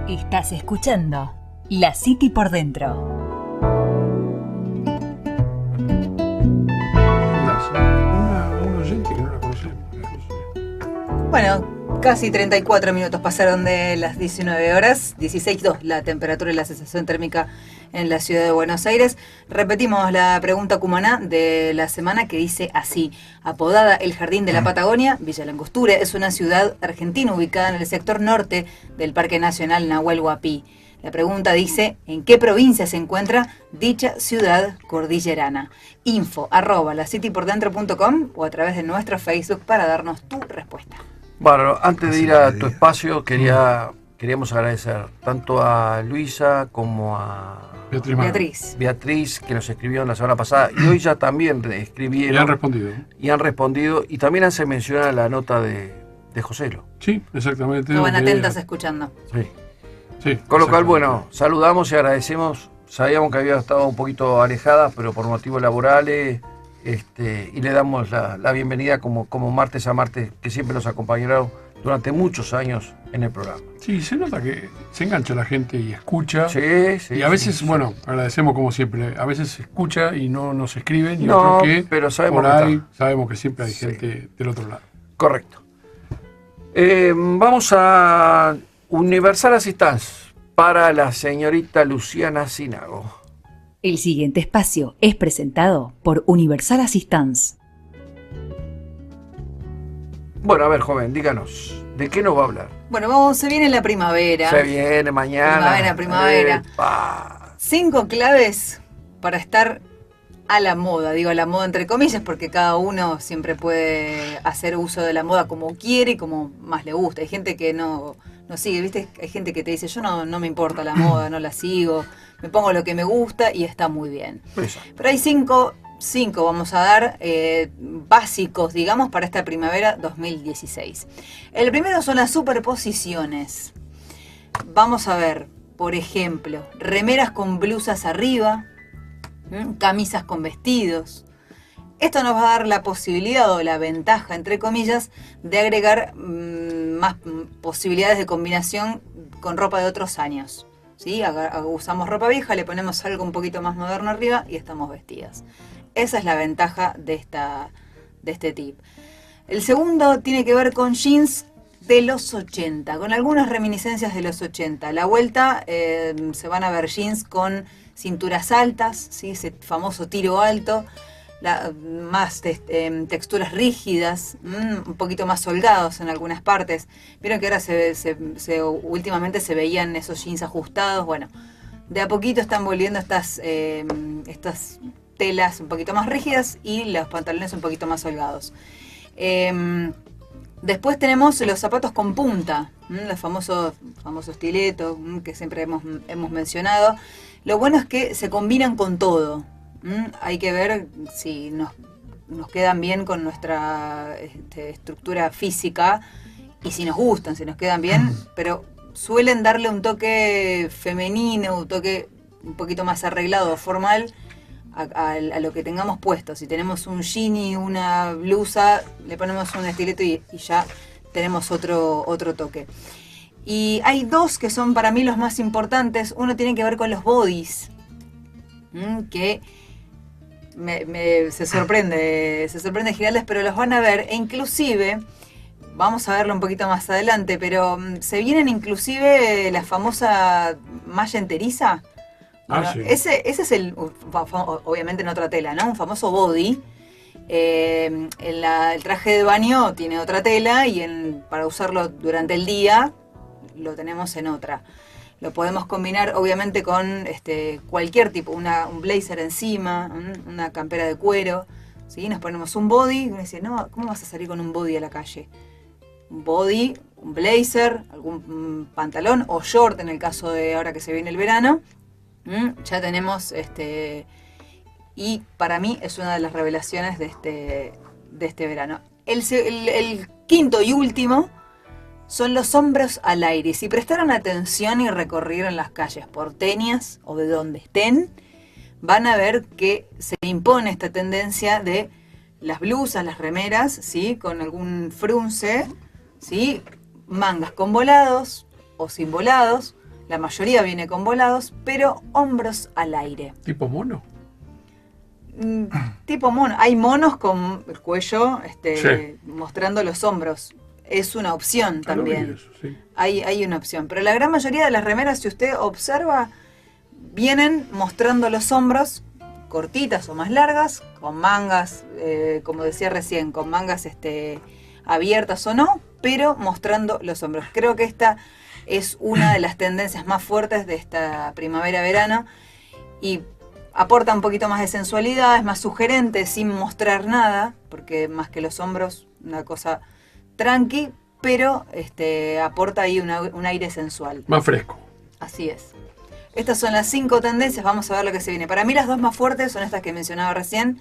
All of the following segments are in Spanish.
Estás escuchando La City por Dentro. Un oyente que no la conocemos. Bueno, casi 34 minutos pasaron de las 19 horas, 16:02 la temperatura y la sensación térmica en la ciudad de Buenos Aires. Repetimos la pregunta cumaná de la semana que dice así: apodada El Jardín de la Patagonia, Villa Langostura es una ciudad argentina ubicada en el sector norte del Parque Nacional Nahuel Huapi. La pregunta dice: ¿en qué provincia se encuentra dicha ciudad cordillerana? info@lacitypordentro.com o a través de nuestro Facebook para darnos tu respuesta. Bueno, antes de ir a tu espacio, queríamos agradecer tanto a Luisa como a Beatriz, que nos escribieron la semana pasada, y hoy ya también escribieron. Y han respondido. Y también hace mención a la nota de Joselo. Sí, exactamente. Estaban atentas escuchando. Sí, con lo cual, bueno, saludamos y agradecemos. Sabíamos que había estado un poquito alejada, pero por motivos laborales, y le damos la bienvenida como martes a martes, que siempre nos acompañaron durante muchos años en el programa. Sí, se nota que se engancha la gente y escucha. Sí. Y a veces, bueno, agradecemos como siempre, a veces se escucha y no nos escriben, y no, otro que pero sabemos por ahí que sabemos que siempre hay gente del otro lado. Correcto. Vamos a Universal Assistance para la señorita Luciana Sinago. El siguiente espacio es presentado por Universal Assistance. Bueno, a ver, joven, díganos, ¿de qué nos va a hablar? Bueno, se viene la primavera. Se viene mañana. Primavera. 5 claves para estar a la moda. Digo a la moda entre comillas porque cada uno siempre puede hacer uso de la moda como quiere y como más le gusta. Hay gente que no sigue, ¿viste? Hay gente que te dice, yo no me importa la moda, no la sigo, me pongo lo que me gusta y está muy bien. Exacto. Pero hay cinco vamos a dar básicos, digamos, para esta primavera 2016. El primero son las superposiciones. Vamos a ver, por ejemplo, remeras con blusas arriba, camisas con vestidos. Esto nos va a dar la posibilidad o la ventaja, entre comillas, de agregar más posibilidades de combinación con ropa de otros años. ¿Sí? Usamos ropa vieja, le ponemos algo un poquito más moderno arriba y estamos vestidas. Esa es la ventaja de este tip. El segundo tiene que ver con jeans de los 80, con algunas reminiscencias de los 80. A la vuelta se van a ver jeans con cinturas altas, ¿sí? Ese famoso tiro alto, más texturas rígidas, un poquito más holgados en algunas partes. Vieron que ahora últimamente se veían esos jeans ajustados. Bueno, de a poquito están volviendo estas telas un poquito más rígidas y los pantalones un poquito más holgados. Después tenemos los zapatos con punta, los famosos stilettos que siempre hemos mencionado. Lo bueno es que se combinan con todo. Hay que ver si nos quedan bien con nuestra estructura física y si nos gustan, si nos quedan bien, pero suelen darle un toque femenino, un toque un poquito más arreglado o formal a lo que tengamos puesto. Si tenemos un jean y una blusa, le ponemos un estileto y ya tenemos otro toque. Y hay dos que son para mí los más importantes. Uno tiene que ver con los bodys, que se sorprende Giraldes, pero los van a ver, e inclusive, vamos a verlo un poquito más adelante, pero se vienen inclusive la famosa malla enteriza. Bueno, sí. Ese es obviamente en otra tela, ¿no? Un famoso body. El traje de baño tiene otra tela y para usarlo durante el día lo tenemos en otra. Lo podemos combinar obviamente con cualquier tipo, un blazer encima, una campera de cuero, ¿sí? Nos ponemos un body y uno dice, no, ¿cómo vas a salir con un body a la calle? Un body, un blazer, algún pantalón o short en el caso de ahora que se viene el verano. Ya tenemos, y para mí es una de las revelaciones de este verano. El quinto y último son los hombros al aire. Si prestaron atención y recorrieron las calles porteñas o de donde estén, van a ver que se impone esta tendencia de las blusas, las remeras, ¿sí? Con algún frunce, ¿sí? Mangas con volados o sin volados, La mayoría viene con volados, pero hombros al aire. ¿Tipo mono? Tipo mono. Hay monos con el cuello Sí. mostrando los hombros. Es una opción también. Eso, sí. Hay una opción. Pero la gran mayoría de las remeras, si usted observa, vienen mostrando los hombros, cortitas o más largas, con mangas, como decía recién, con mangas abiertas o no, pero mostrando los hombros. Creo que esta es una de las tendencias más fuertes de esta primavera-verano y aporta un poquito más de sensualidad, es más sugerente, sin mostrar nada, porque más que los hombros, una cosa tranqui, pero aporta ahí un aire sensual. Más fresco. Así es. Estas son las 5 tendencias, vamos a ver lo que se viene. Para mí las dos más fuertes son estas que mencionaba recién,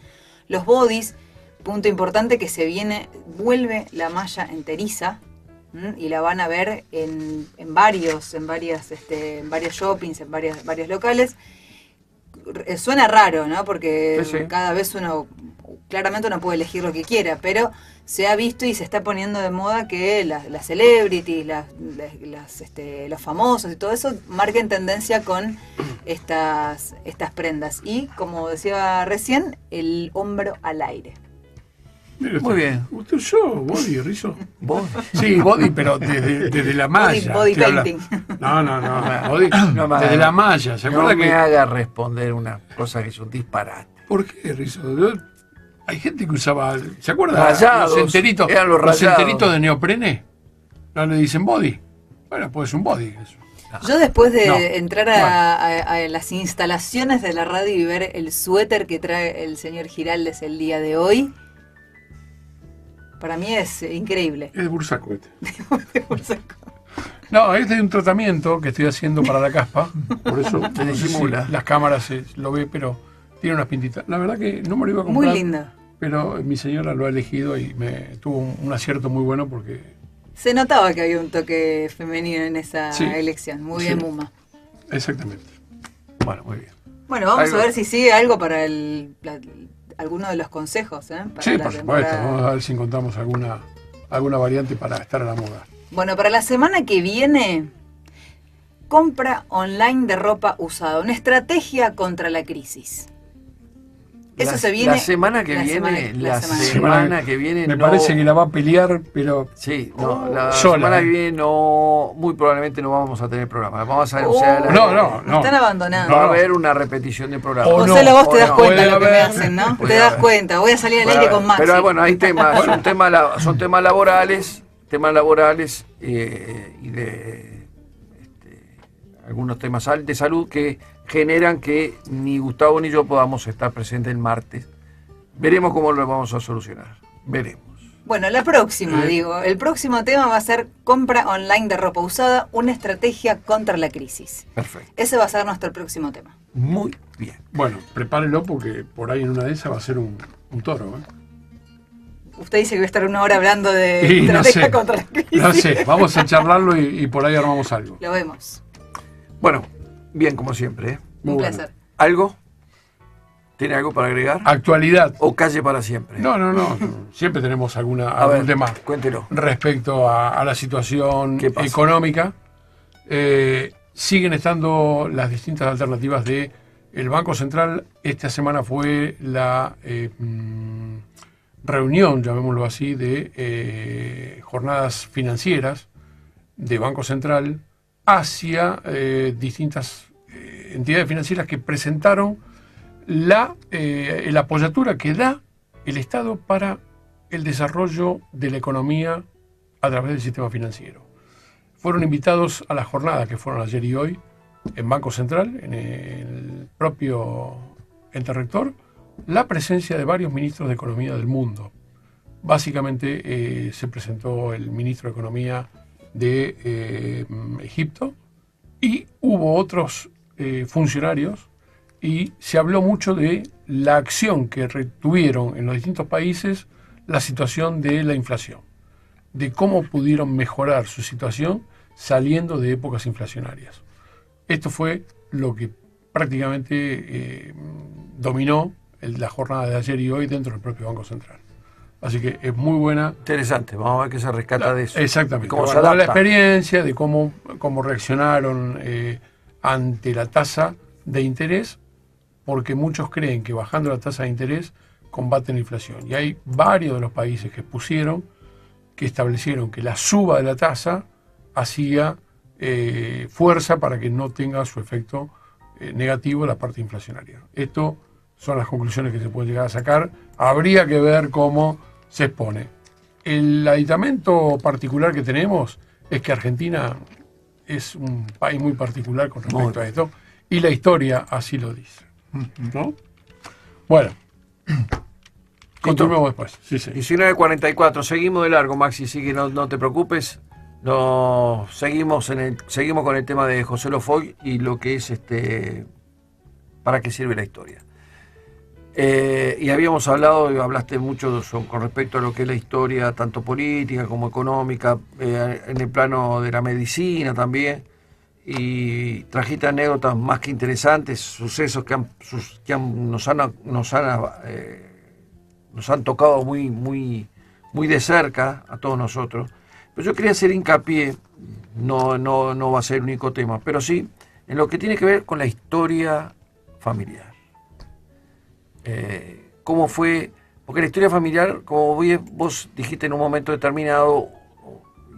los bodys, punto importante que se viene, vuelve la malla enteriza, y la van a ver en varios shoppings, en varios locales. Suena raro, ¿no? Porque Sí. cada vez claramente uno puede elegir lo que quiera, pero se ha visto y se está poniendo de moda que las celebrities, los famosos y todo eso marquen tendencia con estas prendas. Y, como decía recién, el hombro al aire. Mire Muy bien. ¿Usted usó body, Rizzo? ¿Vos? Sí, body, pero desde la malla. Body estoy hablando. painting. No. Body, No me desde haga- la malla. ¿Se No acuerda me que...? haga responder una cosa que es un disparate. ¿Por qué, Rizzo? Hay gente que usaba... ¿Se acuerda? Rayados, eran los rayados. enteritos de neoprene. ¿No le dicen body? Bueno, pues es un body eso. Yo después de No. entrar a las instalaciones de la radio y ver el suéter que trae el señor Giraldes el día de hoy, para mí es increíble. Es de Bursaco este. No, es de un tratamiento que estoy haciendo para la caspa. Por eso no sé si disimula. las cámaras lo ve, pero tiene unas pintitas. La verdad que no me lo iba a Muy comprar. lindo. Pero mi señora lo ha elegido y tuvo un acierto muy bueno porque... Se notaba que había un toque femenino en esa Sí. elección. Muy Sí. bien, Muma. Exactamente. Bueno, muy bien. Bueno, vamos Algo. a ver si sigue algo para alguno de los consejos. Para Sí, la por supuesto. temporada. Vamos a ver si encontramos alguna variante para estar a la moda. Bueno, para la semana que viene, compra online de ropa usada. Una estrategia contra la crisis. Eso se viene. La semana que viene. Me no- parece que la va a pelear, pero... Sí, no, la Sola, semana ¿eh? que viene muy probablemente no vamos a tener programa. Vamos a No. Me están abandonando. Va a No. haber una repetición de programa. O no, José, vos te o das no. cuenta Puede lo que me haber. hacen, ¿no? Puede Te das haber. cuenta. Voy a salir al aire con Maxi. Pero bueno, hay temas, son temas laborales y de algunos temas de salud que generan que ni Gustavo ni yo podamos estar presentes el martes. Veremos cómo lo vamos a solucionar. Veremos. Bueno, el próximo tema va a ser compra online de ropa usada, una estrategia contra la crisis. Perfecto. Ese va a ser nuestro próximo tema. Muy bien. Bueno, prepárelo porque por ahí en una de esas va a ser un toro. Usted dice que voy a estar una hora hablando de Y no estrategia sé. contra la crisis. No sé, vamos a charlarlo y por ahí armamos algo. Lo vemos. Bueno, bien como siempre. ¿Eh? Muy Un bueno. placer. ¿Algo? ¿Tiene algo para agregar? Actualidad. ¿O calle para siempre? No. Siempre tenemos algún ver, tema cuéntelo. respecto a la situación ¿Qué pasa? económica. Siguen estando las distintas alternativas de el Banco Central. Esta semana fue la reunión, llamémoslo así, de jornadas financieras de Banco Central hacia distintas entidades financieras que presentaron la apoyatura que da el Estado para el desarrollo de la economía a través del sistema financiero. Fueron invitados a las jornadas que fueron ayer y hoy en Banco Central, en el propio ente rector, la presencia de varios ministros de Economía del mundo. Básicamente se presentó el ministro de Economía de Egipto y hubo otros funcionarios y se habló mucho de la acción que retuvieron en los distintos países la situación de la inflación, de cómo pudieron mejorar su situación saliendo de épocas inflacionarias. Esto fue lo que prácticamente dominó la jornada de ayer y hoy dentro del propio Banco Central. Así que es muy buena. Interesante, vamos a ver qué se rescata de eso. Exactamente. Cómo se adapta la experiencia de cómo reaccionaron ante la tasa de interés, porque muchos creen que bajando la tasa de interés combaten la inflación. Y hay varios de los países que establecieron que la suba de la tasa hacía fuerza para que no tenga su efecto negativo en la parte inflacionaria. Esto son las conclusiones que se pueden llegar a sacar. Habría que ver cómo se expone. El aditamento particular que tenemos es que Argentina es un país muy particular con respecto a esto, y la historia así lo dice, ¿no? Bueno, continuemos después. Sí, sí. 19:44, seguimos de largo, Maxi, así que no te preocupes. Seguimos con el tema de José Lofoy y lo que es para qué sirve la historia. Y habíamos hablado, y hablaste mucho con respecto a lo que es la historia, tanto política como económica, en el plano de la medicina también, y trajiste anécdotas más que interesantes, sucesos que nos han tocado muy de cerca a todos nosotros. Pero yo quería hacer hincapié, no va a ser el único tema, pero sí en lo que tiene que ver con la historia familiar. ¿Cómo fue? Porque la historia familiar, como vos dijiste en un momento determinado,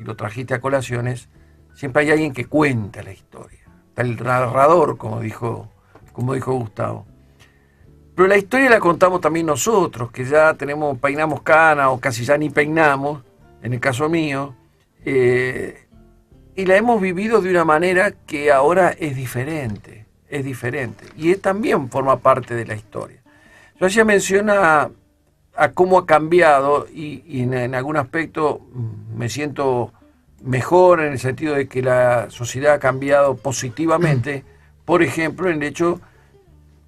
y lo trajiste a colaciones, siempre hay alguien que cuenta la historia. Está el narrador, como dijo Gustavo. Pero la historia la contamos también nosotros, que ya peinamos cana o casi ya ni peinamos, en el caso mío, y la hemos vivido de una manera que ahora es diferente, y también forma parte de la historia. Yo hacía mención a cómo ha cambiado y en algún aspecto me siento mejor en el sentido de que la sociedad ha cambiado positivamente. Por ejemplo, en el hecho,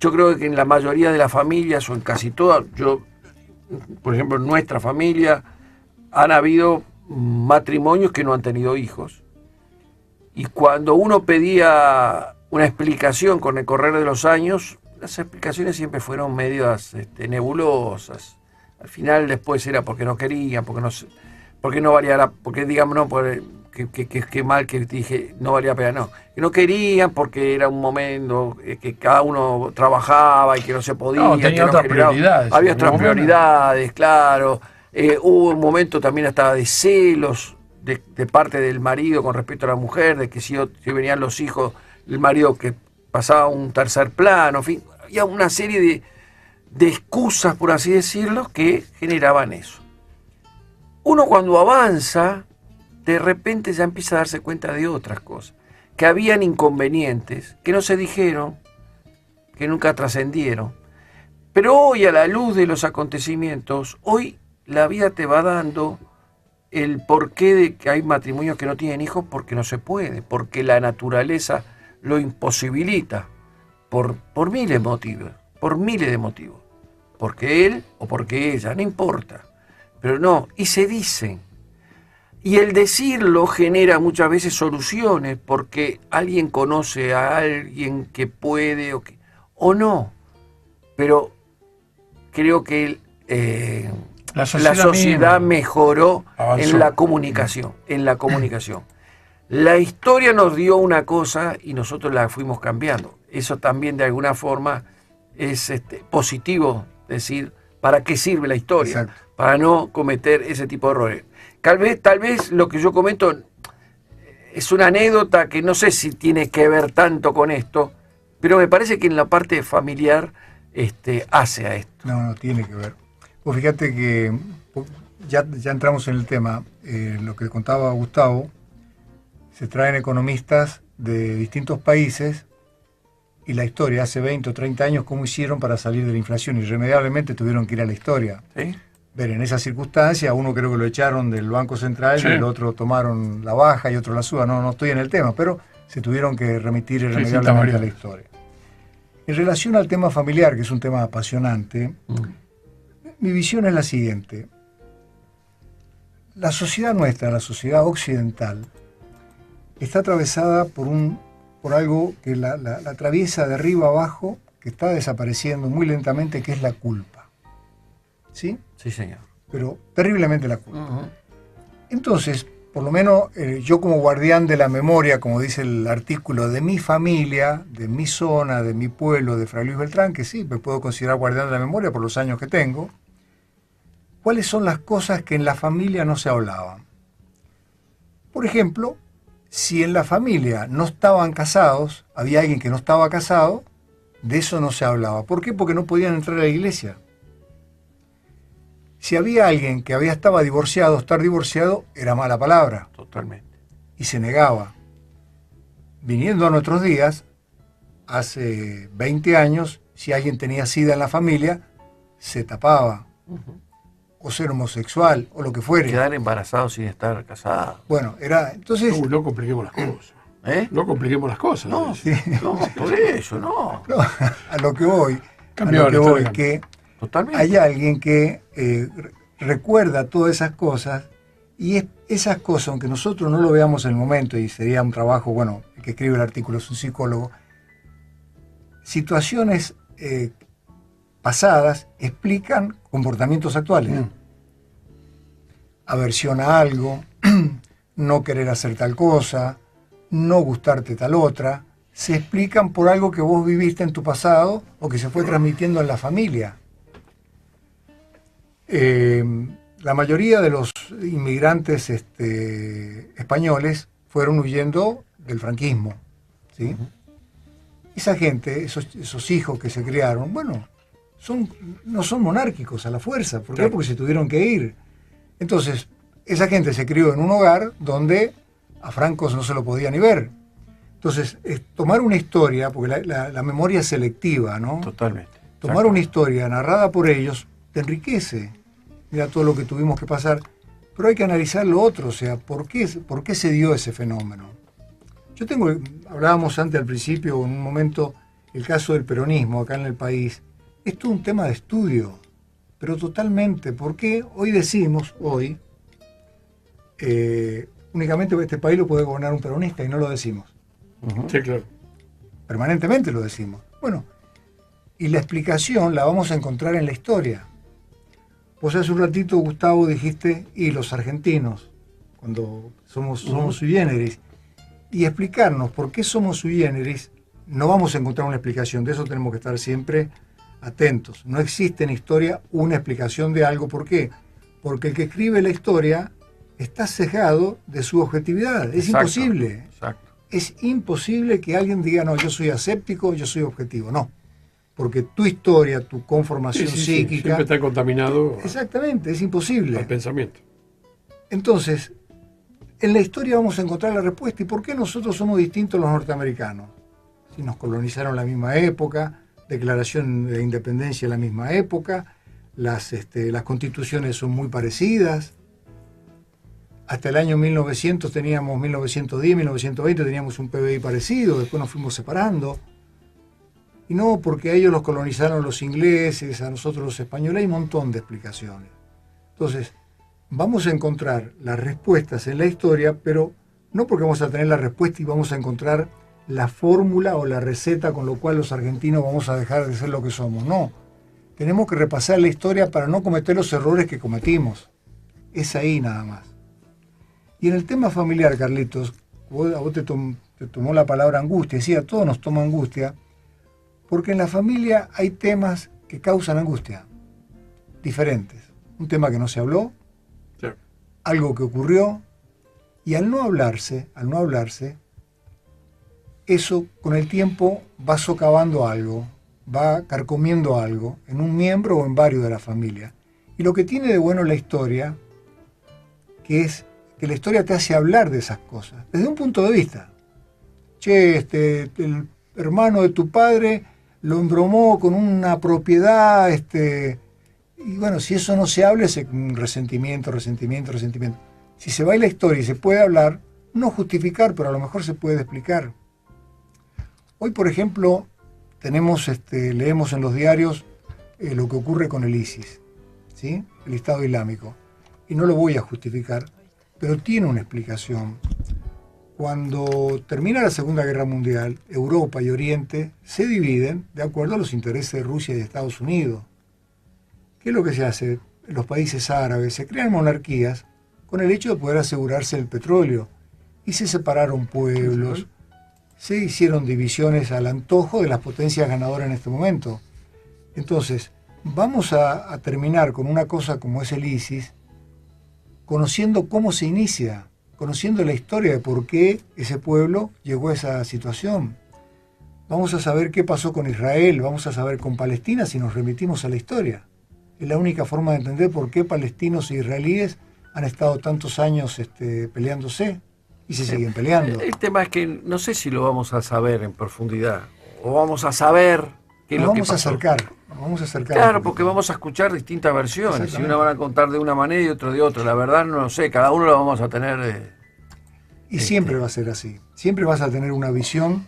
yo creo que en la mayoría de las familias o en casi todas, por ejemplo, en nuestra familia han habido matrimonios que no han tenido hijos. Y cuando uno pedía una explicación con el correr de los años, las explicaciones siempre fueron medias nebulosas. Al final después era porque no querían, porque no valía porque digamos, no, que mal que dije, no valía la pena, no. Que no querían porque era un momento que cada uno trabajaba y que no se podía. Tenía otras prioridades. Había otras prioridades, claro. Hubo un momento también hasta de celos de parte del marido con respecto a la mujer, de que si venían los hijos, el marido que pasaba a un tercer plano, en fin, había una serie de excusas, por así decirlo, que generaban eso. Uno cuando avanza, de repente ya empieza a darse cuenta de otras cosas, que habían inconvenientes, que no se dijeron, que nunca trascendieron. Pero hoy, a la luz de los acontecimientos, hoy la vida te va dando el porqué de que hay matrimonios que no tienen hijos porque no se puede, porque la naturaleza lo imposibilita, por miles de motivos, porque él o porque ella, no importa, pero no, y se dicen, y el decirlo genera muchas veces soluciones, porque alguien conoce a alguien que puede o no, pero creo que la sociedad mejoró, avanzó en la comunicación. La historia nos dio una cosa y nosotros la fuimos cambiando. Eso también de alguna forma es positivo, decir, ¿para qué sirve la historia? Exacto. Para no cometer ese tipo de errores. Tal vez lo que yo comento es una anécdota que no sé si tiene que ver tanto con esto, pero me parece que en la parte familiar hace a esto. No, tiene que ver. Pues fíjate que ya entramos en el tema, lo que contaba Gustavo. Se traen economistas de distintos países y la historia, hace 20 o 30 años, cómo hicieron para salir de la inflación. Irremediablemente tuvieron que ir a la historia. ¿Sí? Ver, en esas circunstancias, uno creo que lo echaron del Banco Central, sí, y el otro tomaron la baja y otro la suba. No estoy en el tema, pero se tuvieron que remitir irremediablemente a la historia. En relación al tema familiar, que es un tema apasionante, mi visión es la siguiente. La sociedad nuestra, la sociedad occidental, está atravesada por algo que la atraviesa de arriba abajo, que está desapareciendo muy lentamente, que es la culpa. ¿Sí? Sí, señor. pero terriblemente la culpa. Entonces, por lo menos yo como guardián de la memoria, como dice el artículo, de mi familia, de mi zona, de mi pueblo, de Fray Luis Beltrán, que sí, me puedo considerar guardián de la memoria por los años que tengo, ¿cuáles son las cosas que en la familia no se hablaban? Por ejemplo, si en la familia no estaban casados, había alguien que no estaba casado, de eso no se hablaba. ¿Por qué? Porque no podían entrar a la iglesia. Si había alguien que estaba divorciado, estar divorciado era mala palabra. Totalmente. Y se negaba. Viniendo a nuestros días, hace 20 años, si alguien tenía SIDA en la familia, se tapaba. O ser homosexual, o lo que fuere. Quedar embarazado sin estar casado. Bueno, era... Entonces... No compliquemos las cosas. No compliquemos las cosas. No, sí. No, por eso, no. A lo que voy, que totalmente. Hay alguien que recuerda todas esas cosas, y esas cosas, aunque nosotros no lo veamos en el momento, y sería un trabajo, bueno, el que escribe el artículo es un psicólogo, situaciones pasadas explican comportamientos actuales. Aversión a algo, no querer hacer tal cosa, no gustarte tal otra, se explican por algo que vos viviste en tu pasado o que se fue transmitiendo en la familia. La mayoría de los inmigrantes españoles fueron huyendo del franquismo, ¿sí? Esa gente, esos hijos que se criaron, bueno, no son monárquicos a la fuerza. ¿Por qué? Porque se tuvieron que ir. Entonces, esa gente se crió en un hogar donde a Franco no se lo podía ni ver. Entonces, tomar una historia, porque la memoria es selectiva, ¿no? Totalmente. Tomar una historia narrada por ellos te enriquece. Mira todo lo que tuvimos que pasar. Pero hay que analizar lo otro, o sea, ¿por qué se dio ese fenómeno? Hablábamos antes al principio, en un momento, el caso del peronismo acá en el país. Esto es un tema de estudio, pero totalmente. ¿Por qué hoy decimos, únicamente este país lo puede gobernar un peronista y no lo decimos? Sí, claro. Permanentemente lo decimos. Bueno, y la explicación la vamos a encontrar en la historia. Vos hace un ratito, Gustavo, dijiste, y los argentinos, cuando somos sui generis, y explicarnos por qué somos sui generis, no vamos a encontrar una explicación. De eso tenemos que estar siempre atentos. No existe en historia una explicación de algo. ¿Por qué? Porque el que escribe la historia está sesgado de su objetividad. Es imposible. Exacto. Es imposible que alguien diga, no, yo soy aséptico, yo soy objetivo. No. Porque tu historia, tu conformación psíquica... siempre está contaminado. Exactamente, es imposible. Al pensamiento. Entonces, en la historia vamos a encontrar la respuesta. ¿Y por qué nosotros somos distintos a los norteamericanos? Si nos colonizaron en la misma época, declaración de independencia en la misma época, las constituciones son muy parecidas. Hasta el año 1900 teníamos, 1910, 1920 teníamos un PBI parecido, después nos fuimos separando. Y no porque a ellos los colonizaron los ingleses, a nosotros los españoles, hay un montón de explicaciones. Entonces, vamos a encontrar las respuestas en la historia, pero no porque vamos a tener la respuesta y vamos a encontrar la fórmula o la receta con lo cual los argentinos vamos a dejar de ser lo que somos. No, tenemos que repasar la historia para no cometer los errores que cometimos. Es ahí nada más. Y en el tema familiar, Carlitos, a vos te tomó la palabra angustia, decía, a todos nos toma angustia, porque en la familia hay temas que causan angustia, diferentes. Un tema que no se habló, sí. Algo que ocurrió, y al no hablarse, eso con el tiempo va socavando algo, va carcomiendo algo, en un miembro o en varios de la familia. Y lo que tiene de bueno la historia, que es que la historia te hace hablar de esas cosas, desde un punto de vista. Che, el hermano de tu padre lo embromó con una propiedad, y bueno, si eso no se habla, es un resentimiento. Si se va la historia y se puede hablar, no justificar, pero a lo mejor se puede explicar. Hoy, por ejemplo, leemos en los diarios lo que ocurre con el ISIS, ¿sí? El Estado Islámico. Y no lo voy a justificar, pero tiene una explicación. Cuando termina la Segunda Guerra Mundial, Europa y Oriente se dividen de acuerdo a los intereses de Rusia y de Estados Unidos. ¿Qué es lo que se hace? los países árabes, se crean monarquías con el hecho de poder asegurarse el petróleo. Y se separaron pueblos, se hicieron divisiones al antojo de las potencias ganadoras en este momento. Entonces, vamos a terminar con una cosa como es el ISIS, conociendo cómo se inicia, conociendo la historia de por qué ese pueblo llegó a esa situación. Vamos a saber qué pasó con Israel, vamos a saber con Palestina si nos remitimos a la historia. Es la única forma de entender por qué palestinos e israelíes han estado tantos años peleándose y se siguen peleando. El tema es que no sé si lo vamos a saber en profundidad, o vamos a saber qué es lo que pasó. Nos vamos a acercar. Claro, porque vamos a escuchar distintas versiones, y una van a contar de una manera y otro de otra. La verdad no lo sé, cada uno lo vamos a tener... Y siempre va a ser así, siempre vas a tener una visión,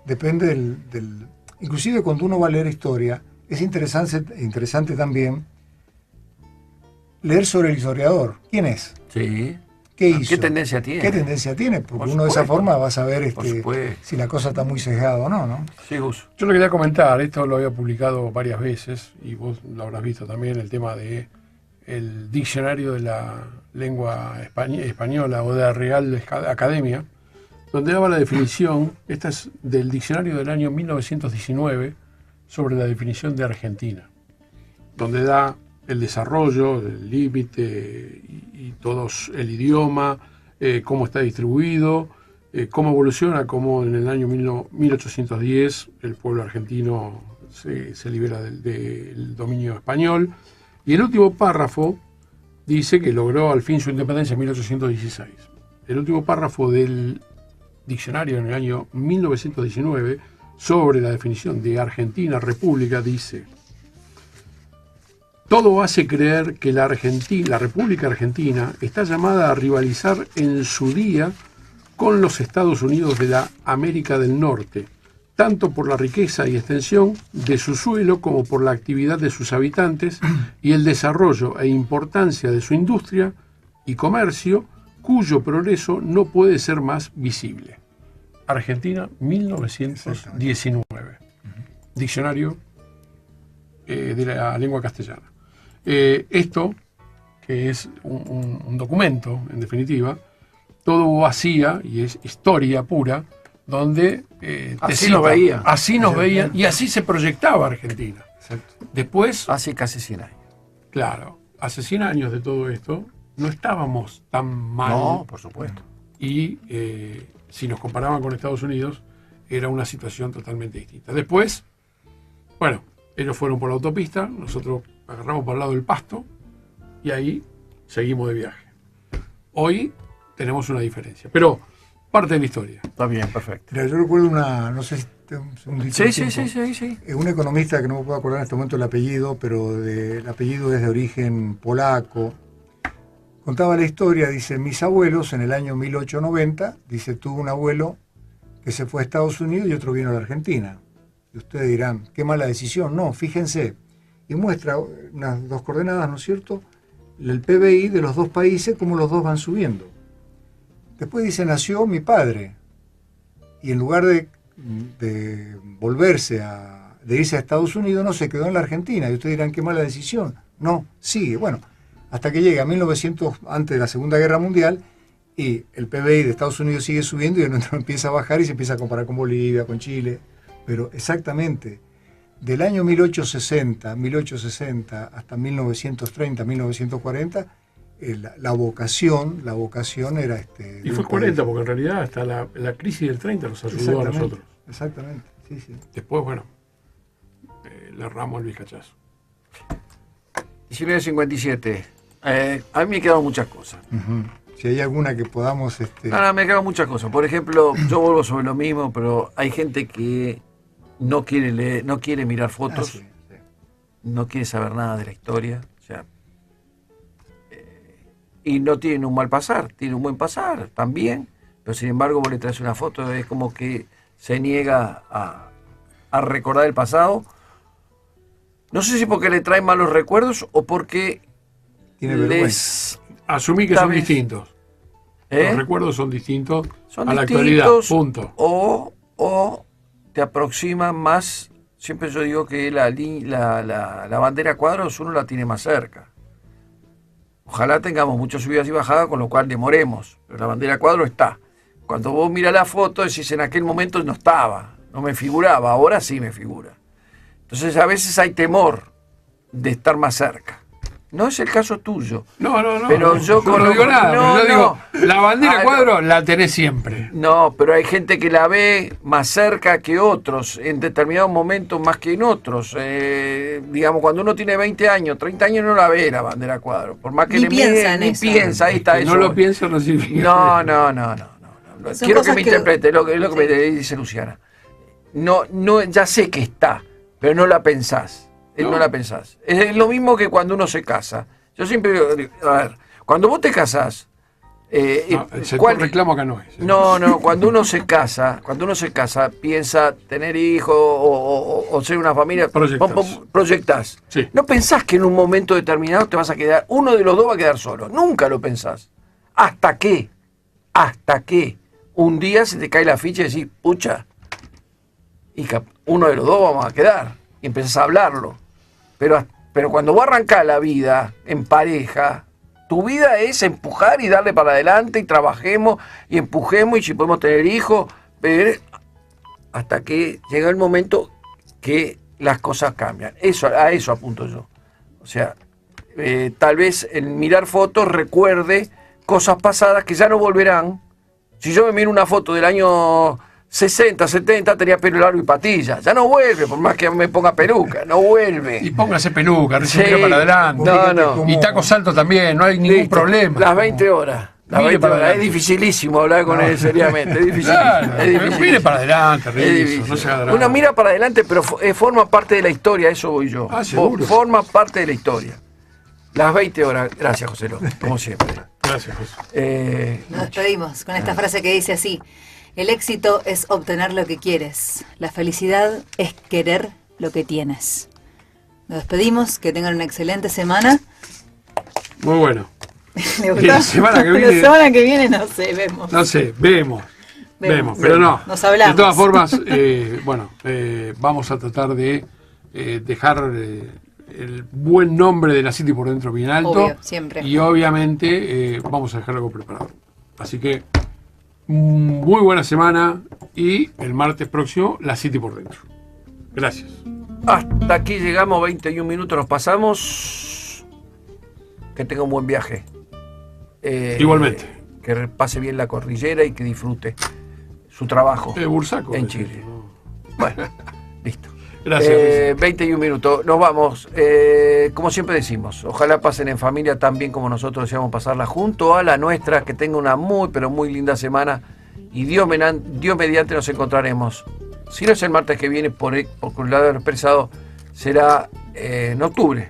depende del... Inclusive cuando uno va a leer historia, es interesante también leer sobre el historiador. ¿Quién es? Sí. ¿Qué hizo? ¿Qué tendencia tiene? ¿Qué tendencia tiene? Porque uno de esa forma va a saber si la cosa está muy sesgada o no, ¿no? Sí, Gus. Yo lo quería comentar, esto lo había publicado varias veces, y vos lo habrás visto también, el tema de el diccionario de la lengua española o de la Real Academia, donde daba la definición, esta es del diccionario del año 1919, sobre la definición de Argentina, donde da el desarrollo, el límite y todos el idioma, cómo está distribuido, cómo evoluciona, cómo en el año 1810 el pueblo argentino se libera del dominio español. Y el último párrafo dice que logró al fin su independencia en 1816. El último párrafo del diccionario en el año 1919 sobre la definición de Argentina República dice: todo hace creer que la República Argentina está llamada a rivalizar en su día con los Estados Unidos de la América del Norte, tanto por la riqueza y extensión de su suelo como por la actividad de sus habitantes y el desarrollo e importancia de su industria y comercio, cuyo progreso no puede ser más visible. Argentina, 1919. Diccionario de la lengua castellana. Esto, que es un documento, en definitiva, todo vacía y es historia pura, donde así nos veían. Así nos veían y así se proyectaba Argentina. Exacto. Después... Hace casi 100 años. Claro, hace 100 años de todo esto, no estábamos tan mal. No, por supuesto. Y si nos comparaban con Estados Unidos, era una situación totalmente distinta. Después, bueno, ellos fueron por la autopista, nosotros agarramos por el lado del Pasto y ahí seguimos de viaje. Hoy tenemos una diferencia, pero parte de la historia. Está bien, perfecto. Mira, yo recuerdo no sé si un dicho Sí. un economista que no me puedo acordar en este momento el apellido, pero el apellido es de origen polaco. Contaba la historia, dice, mis abuelos en el año 1890, dice, tuvo un abuelo que se fue a Estados Unidos y otro vino a la Argentina. Y ustedes dirán, qué mala decisión. No, fíjense. Y muestra unas dos coordenadas, ¿no es cierto? El PBI de los dos países, cómo los dos van subiendo. Después dice, nació mi padre. Y en lugar de volverse de irse a Estados Unidos, no, se quedó en la Argentina. Y ustedes dirán, qué mala decisión. No, sigue. Bueno, hasta que llega a 1900, antes de la Segunda Guerra Mundial, y el PBI de Estados Unidos sigue subiendo y empieza a bajar y se empieza a comparar con Bolivia, con Chile. Pero exactamente, del año 1860 hasta 1930, 1940, la vocación era... y fue 40, porque en realidad hasta la crisis del 30 nos ayudó a nosotros. Exactamente, sí. Después, bueno, le erramos el bizcachazo. 1957. A mí me quedan muchas cosas. Uh-huh. Si hay alguna que podamos... No, me quedan muchas cosas. Por ejemplo, yo vuelvo sobre lo mismo, pero hay gente que no quiere leer, no quiere mirar fotos, sí. No quiere saber nada de la historia, o sea, y no tienen un mal pasar, tienen un buen pasar también, pero sin embargo vos le traes una foto, es como que se niega a recordar el pasado. No sé si porque le traen malos recuerdos o porque les... Asumí que son distintos. Los recuerdos son distintos son a la distintos, actualidad, punto. O te aproximan más, siempre yo digo que la bandera cuadros uno la tiene más cerca. Ojalá tengamos muchas subidas y bajadas, con lo cual demoremos. Pero la bandera a cuadro está. Cuando vos mirás la foto, decís, en aquel momento no estaba, no me figuraba, ahora sí me figura. Entonces a veces hay temor de estar más cerca. No es el caso tuyo. No. Pero yo no digo nada. Yo digo, la bandera a cuadro la tenés siempre. No, pero hay gente que la ve más cerca que otros, en determinados momentos más que en otros. Digamos, cuando uno tiene 20 años, 30 años, no la ve la bandera a cuadro. Por más que ni piensa en ni eso. Piensa, ahí está eso. No lo pienso, no significa. No. Quiero que me interprete, es lo que me dice Luciana. No, ya sé que está, pero no la pensás. No la pensás. Es lo mismo que cuando uno se casa. Yo siempre digo, a ver, cuando vos te casás, el sector reclamo acá no es. No, cuando uno se casa, piensa tener hijos o ser una familia, proyectás. Sí. No pensás que en un momento determinado te vas a quedar, uno de los dos va a quedar solo. Nunca lo pensás. Hasta que un día se te cae la ficha y decís, pucha, y uno de los dos vamos a quedar. Y empezás a hablarlo. Pero cuando vos arrancás la vida en pareja, tu vida es empujar y darle para adelante y trabajemos y empujemos y si podemos tener hijos, hasta que llega el momento que las cosas cambian. A eso apunto yo. O sea, tal vez el mirar fotos recuerde cosas pasadas que ya no volverán. Si yo me miro una foto del año 60, 70, tenía pelo largo y patilla. Ya no vuelve, por más que me ponga peluca, no vuelve. Y póngase peluca, recién mira para adelante. No. Y taco salto también, no hay ningún problema. Las 20 horas. Es dificilísimo hablar con él seriamente. Es difícil. Claro, es difícil. Mire para adelante, no se haga drama. Uno mira para adelante, pero forma parte de la historia, eso voy yo. Seguro. Forma parte de la historia. Las 20 horas. Gracias, José López, como siempre. Gracias, José. Nos despedimos con esta frase que dice así: el éxito es obtener lo que quieres. La felicidad es querer lo que tienes. Nos despedimos. Que tengan una excelente semana. Muy bueno. ¿Le gustó? La semana que viene. La semana que viene no sé, vemos. No sé, vemos, pero no. Nos hablamos. De todas formas, vamos a tratar de dejar el buen nombre de la City por dentro bien alto. Obvio, siempre. Y obviamente vamos a dejar algo preparado. Así que muy buena semana y el martes próximo la City por dentro. Gracias. Hasta aquí llegamos, 21 minutos nos pasamos. Que tenga un buen viaje. Igualmente. Que pase bien la cordillera y que disfrute su trabajo Bursaco, en Chile. No. Bueno, listo. Gracias. 21 minutos, nos vamos. Como siempre decimos, ojalá pasen en familia tan bien como nosotros deseamos pasarla junto a la nuestra, que tenga una muy, pero muy linda semana y Dios mediante nos encontraremos. Si no es el martes que viene, por el lado del expresado, será en octubre,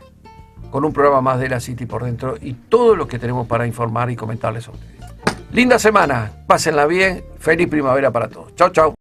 con un programa más de la City por dentro y todo lo que tenemos para informar y comentarles a ustedes. Linda semana, pásenla bien, feliz primavera para todos. Chau, chau.